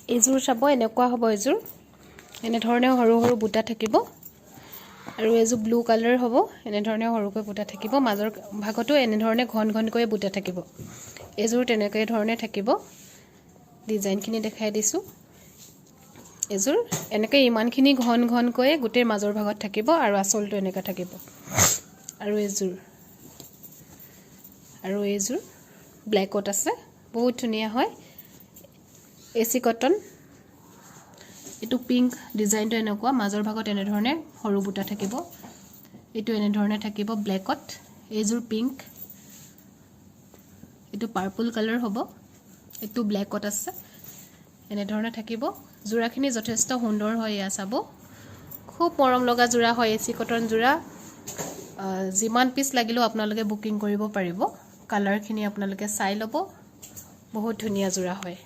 এইযোৰ চাব এনেকুৱা হ'ব এইযোৰ এনে ধৰণে সৰু সৰু বুটা থাকিব আৰু এইযোৰ ব্লু কালাৰ হ'ব এনে ধৰণে সৰুকৈ বুটা থাকিব মাজৰ ভাগতো এনে ধৰণে ঘন ঘনকৈ বুটা থাকিব এইযোৰ তেনেকৈ ধৰণে থাকিব ডিজাইনখিনি দেখাই দিছো এইযোৰ এনেকৈ ইমানখিনি ঘন ঘনকৈ গুটেৰ মাজৰ ভাগত থাকিব আৰু আসলটো এনেকা থাকিব আৰু এইযোৰ ব্ল্যাকত আছে বহুত ধুনিয়া হয় এসি কটন এটো পিঙ্ক ডিজাইনটো এনেকুৱা মাজৰ ভাগত এনে ধৰণে সৰু বুটা থাকিব এটো এনে ধৰণে থাকিব ব্ল্যাকত এইযোৰ পিঙ্ক এটো পাৰ্পল কালাৰ হ'ব এটো ব্ল্যাকত আছে এনে ধৰণে থাকিব জোৰাখিনি যথেষ্ট সুন্দৰ হয় ইয়া চাব খুব মৰম লগা জোৰা হয় এসি কটন জোৰা জিমান পিস লাগিলো আপোনালোকে বুকিং কৰিব পাৰিব কালাৰখিনি আপোনালোকে চাই ল'ব বহুত ধুনিয়া জোৰা হয়